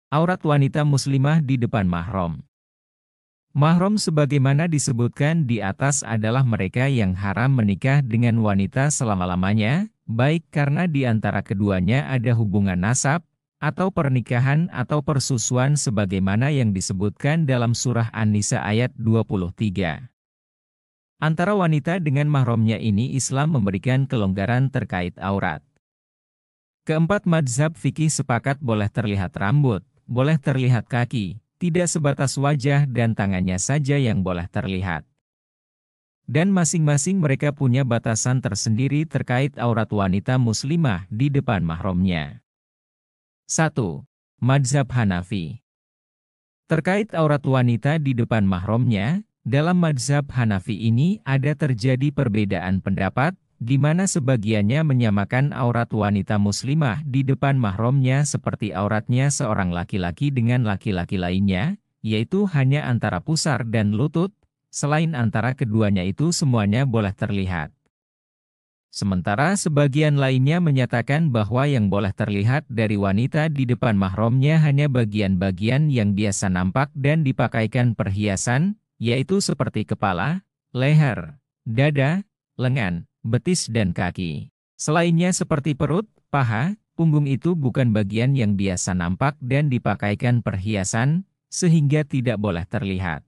Aurat wanita muslimah di depan mahram. Mahram sebagaimana disebutkan di atas adalah mereka yang haram menikah dengan wanita selama-lamanya, baik karena di antara keduanya ada hubungan nasab, atau pernikahan atau persusuan sebagaimana yang disebutkan dalam surah An-Nisa ayat 23. Antara wanita dengan mahramnya ini Islam memberikan kelonggaran terkait aurat. Keempat mazhab fikih sepakat boleh terlihat rambut, boleh terlihat kaki, tidak sebatas wajah dan tangannya saja yang boleh terlihat. Dan masing-masing mereka punya batasan tersendiri terkait aurat wanita muslimah di depan mahramnya. 1. Mazhab Hanafi. Terkait aurat wanita di depan mahramnya, dalam mazhab Hanafi ini ada terjadi perbedaan pendapat, di mana sebagiannya menyamakan aurat wanita muslimah di depan mahramnya seperti auratnya seorang laki-laki dengan laki-laki lainnya, yaitu hanya antara pusar dan lutut, selain antara keduanya itu semuanya boleh terlihat. Sementara sebagian lainnya menyatakan bahwa yang boleh terlihat dari wanita di depan mahramnya hanya bagian-bagian yang biasa nampak dan dipakaikan perhiasan, yaitu seperti kepala, leher, dada, lengan, betis dan kaki. Selainnya seperti perut, paha, punggung itu bukan bagian yang biasa nampak dan dipakaikan perhiasan, sehingga tidak boleh terlihat.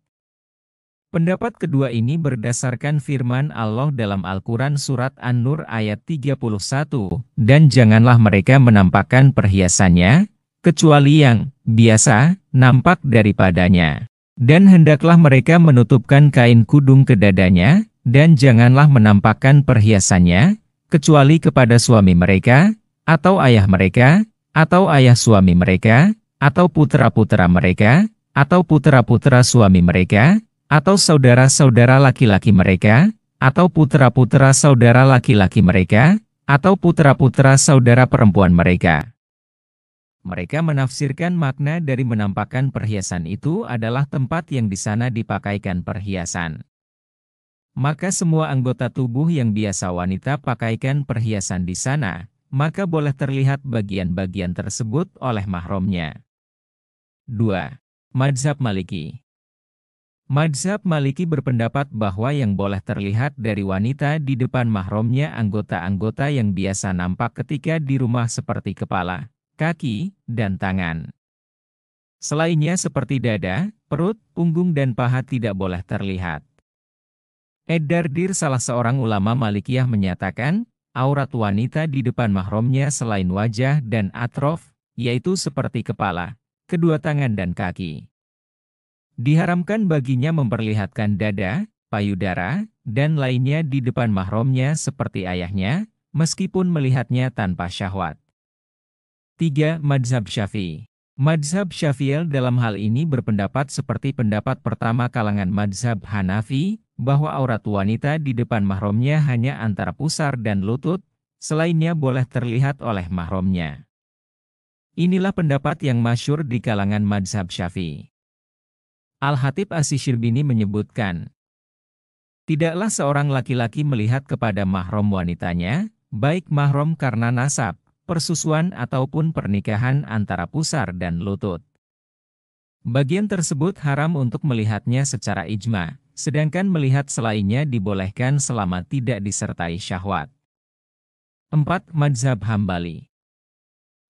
Pendapat kedua ini berdasarkan firman Allah dalam Al-Quran Surat An-Nur ayat 31, dan janganlah mereka menampakkan perhiasannya, kecuali yang biasa nampak daripadanya. Dan hendaklah mereka menutupkan kain kudung ke dadanya, dan janganlah menampakkan perhiasannya, kecuali kepada suami mereka, atau ayah mereka, atau ayah suami mereka, atau putra-putra mereka, atau putra-putra suami mereka, atau saudara-saudara laki-laki mereka, atau putra-putra saudara laki-laki mereka, atau putra-putra saudara perempuan mereka. Mereka menafsirkan makna dari menampakkan perhiasan itu adalah tempat yang di sana dipakaikan perhiasan. Maka semua anggota tubuh yang biasa wanita pakaikan perhiasan di sana, maka boleh terlihat bagian-bagian tersebut oleh mahramnya. 2. Mazhab Maliki. Mazhab Maliki berpendapat bahwa yang boleh terlihat dari wanita di depan mahramnya anggota-anggota yang biasa nampak ketika di rumah seperti kepala, kaki, dan tangan. Selainnya seperti dada, perut, punggung dan paha tidak boleh terlihat. Ed-Dardir salah seorang ulama Malikiyah menyatakan, aurat wanita di depan mahramnya selain wajah dan atrof, yaitu seperti kepala, kedua tangan dan kaki. Diharamkan baginya memperlihatkan dada, payudara, dan lainnya di depan mahramnya seperti ayahnya, meskipun melihatnya tanpa syahwat. 3. Mazhab Syafi'i. Mazhab Syafi'i dalam hal ini berpendapat seperti pendapat pertama kalangan mazhab Hanafi, bahwa aurat wanita di depan mahramnya hanya antara pusar dan lutut, selainnya boleh terlihat oleh mahramnya. Inilah pendapat yang masyhur di kalangan mazhab Syafi'i. Al-Hatib Asy-Syirbini menyebutkan, tidaklah seorang laki-laki melihat kepada mahram wanitanya, baik mahram karena nasab, persusuan ataupun pernikahan antara pusar dan lutut. Bagian tersebut haram untuk melihatnya secara ijma, sedangkan melihat selainnya dibolehkan selama tidak disertai syahwat. 4. Mazhab Hambali.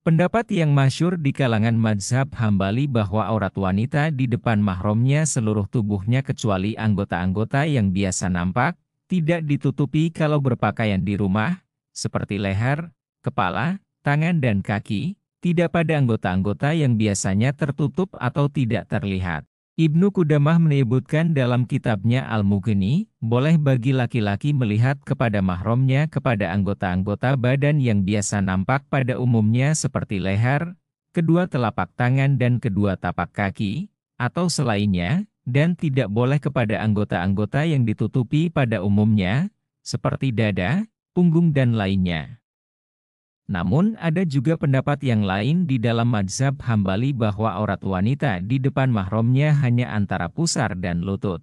Pendapat yang masyhur di kalangan mazhab Hambali bahwa aurat wanita di depan mahramnya seluruh tubuhnya kecuali anggota-anggota yang biasa nampak, tidak ditutupi kalau berpakaian di rumah, seperti leher, kepala, tangan dan kaki, tidak pada anggota-anggota yang biasanya tertutup atau tidak terlihat. Ibnu Qudamah menyebutkan dalam kitabnya Al-Mughni, boleh bagi laki-laki melihat kepada mahramnya kepada anggota-anggota badan yang biasa nampak pada umumnya seperti leher, kedua telapak tangan dan kedua tapak kaki, atau selainnya, dan tidak boleh kepada anggota-anggota yang ditutupi pada umumnya, seperti dada, punggung dan lainnya. Namun ada juga pendapat yang lain di dalam mazhab Hambali bahwa aurat wanita di depan mahramnya hanya antara pusar dan lutut.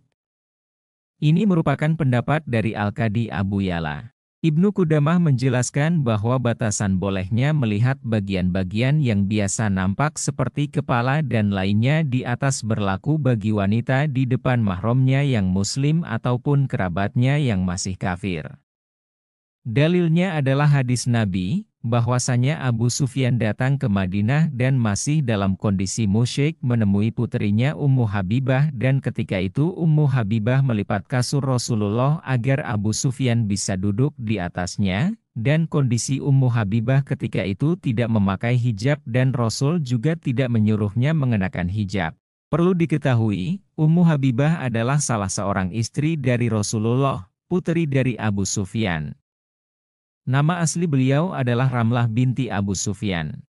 Ini merupakan pendapat dari Al-Qadi Abu Ya'la. Ibnu Qudamah menjelaskan bahwa batasan bolehnya melihat bagian-bagian yang biasa nampak seperti kepala dan lainnya di atas berlaku bagi wanita di depan mahramnya yang muslim ataupun kerabatnya yang masih kafir. Dalilnya adalah hadis Nabi, bahwasanya Abu Sufyan datang ke Madinah dan masih dalam kondisi musyrik menemui putrinya Ummu Habibah dan ketika itu Ummu Habibah melipat kasur Rasulullah agar Abu Sufyan bisa duduk di atasnya, dan kondisi Ummu Habibah ketika itu tidak memakai hijab dan Rasul juga tidak menyuruhnya mengenakan hijab. Perlu diketahui, Ummu Habibah adalah salah seorang istri dari Rasulullah, putri dari Abu Sufyan. Nama asli beliau adalah Ramlah binti Abu Sufyan.